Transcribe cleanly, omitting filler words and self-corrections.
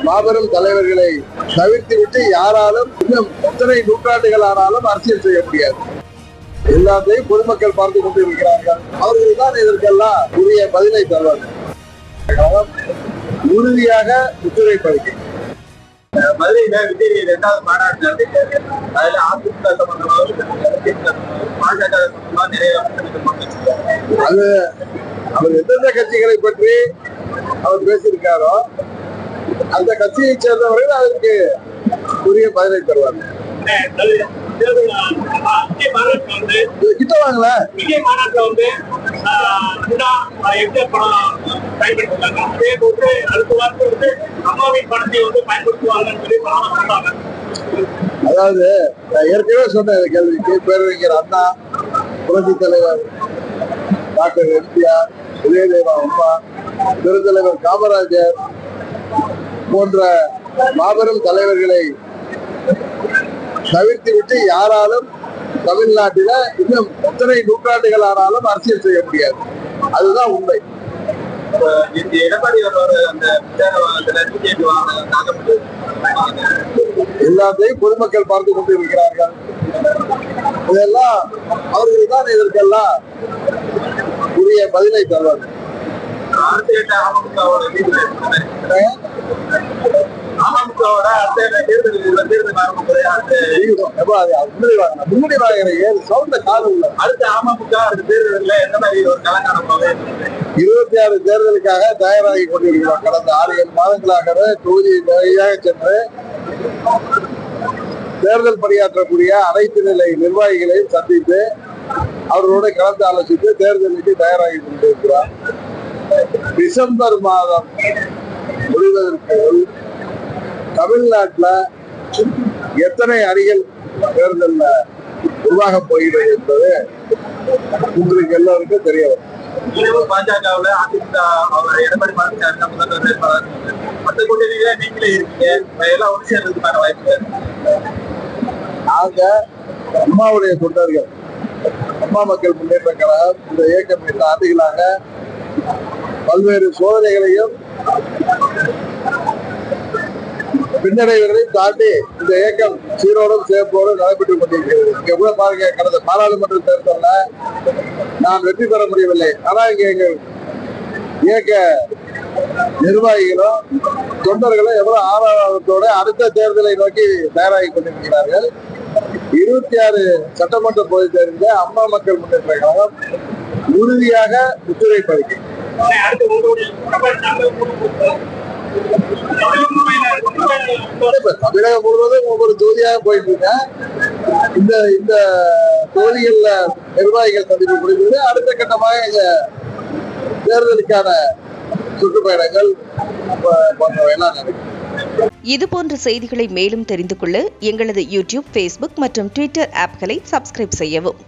மாபெரும் தலைவர்களை தவிர்த்துவிட்டு யாராலும் இன்னும் எத்தனை நூற்றாண்டுகள் ஆனாலும் அரசியல் செய்ய முடியாது. எல்லாத்தையும் பொதுமக்கள் பார்த்து கொண்டு இருக்கிறார்கள். அவர்கள் தான் இதற்கெல்லாம் உரிய பதிலை தருவார்கள். உறுதியாக முற்றுகை பறிக்கை. மதுரையில விஜய் 2வது மாநாடு அதுல அதிமுக அது அவர் எந்தெந்த கட்சிகளை பற்றி அவர் பேசியிருக்காரோ அந்த கட்சியை சேர்ந்தவர்கள் அதற்கு உரிய பதிலை தருவார்கள். கிட்ட வாங்கல விஜய் மாநாட்டுல வந்து அடுத்த வாரத்தில் வந்து அம்மாவின் பணத்தை வந்து பயன்படுத்துவாங்கன்னு சொல்லி சொல்றாங்க. அதாவது ஏற்கனவே சொன்ன கேள்விக்கு பேரறிஞர் அண்ணா, புரட்சி தலைவர் டாக்டர் எம்ஜிஆர், உதயதேவா அம்மா, பெருந்தலைவர் காமராஜர் போன்ற மாபெரும் தலைவர்களை தவிர்த்துவிட்டு யாராலும் தமிழ்நாட்டில இன்னும் எத்தனை நூற்றாண்டுகள் ஆனாலும் அரசியல் செய்ய முடியாது. அதுதான் உண்மை. எடப்பாடி எல்லாத்தையும் பொதுமக்கள் பார்த்து கொண்டு இருக்கிறார்கள். இதெல்லாம் அவர்கள் தான் இதற்கெல்லாம் உரிய பதிலை தருவார்கள். அமமுகவோட முன்னாடி வாங்குற சவுண்ட காலம் உள்ள அடுத்த அமமுக தேர்தலில் எந்த மாதிரி ஒரு கலங்கான 26 தேர்தலுக்காக தயாராகி கொண்டிருக்கிறோம். கடந்த 6-7 மாதங்களாகவே தொகுதி வழியாக சென்று தேர்தல் பணியாற்றக்கூடிய அனைத்து நிலை நிர்வாகிகளையும் சந்தித்து அவர்களோடு கலந்து ஆலோசித்து தேர்தலுக்கு தயாராகி கொண்டிருக்கிறார். டிசம்பர் மாதம் முடிவதற்கு தமிழ்நாட்டில் எத்தனை அணிகள் தேர்தலில் உருவாக போகிறது என்பது உங்களுக்கு எல்லோருக்கும் தெரிய வரும். பாஜகவில் அதிமுக எடப்பாடி பழனிசாமி முதல்வர் வேட்பாளர் மற்ற கூட்டணியில நீங்களே இருக்கீங்க, எல்லாம் ஒரு சேர்றதுக்கான வாய்ப்பு. நாங்க அம்மாவுடைய தொண்டர்கள், அம்மா மக்கள் முன்னேற்ற கழகம் இந்த இயக்கம் 8 ஆண்டுகளாக பல்வேறு சோதனைகளையும் பின்னடைவுகளையும் தாண்டி இந்த இயக்கம் சீரோடும் சேர்ப்போடும் நடைபெற்றுக் கொண்டிருக்கிறது. இங்க கூட பாருங்க, கடந்த பாராளுமன்ற தேர்தலில் நான் வெற்றி பெற முடியவில்லை. ஆனா இங்க எங்கள் இயக்க நிர்வாகிகளும் தொண்டர்களும் எவ்வளவு ஆர்வத்தோட அடுத்த தேர்தலை நோக்கி தயாராகி கொண்டிருக்கிறார்கள். 26 சட்டமன்ற பொதுத் தேர்தலில் அம்மா மக்கள் முன்னேற்ற கழகம் உறுதியாக முற்றுகை பறிக்கை. தமிழகம் முழுவதும் ஒவ்வொரு தொகுதியாக போயிட்டு இருக்கேன். இந்த தொகுதிகள்ல நிர்வாகிகள் சந்திப்பு முடிந்தது. அடுத்த கட்டமாக இந்த தேர்தலுக்கான சுற்றுப்பயணங்கள் போன்றவையெல்லாம் நடக்கும். இதுபோன்ற செய்திகளை மேலும் தெரிந்து கொள்ள எங்களது யூடியூப், ஃபேஸ்புக் மற்றும் ட்விட்டர் ஆப்களை சப்ஸ்கிரைப் செய்யவும்.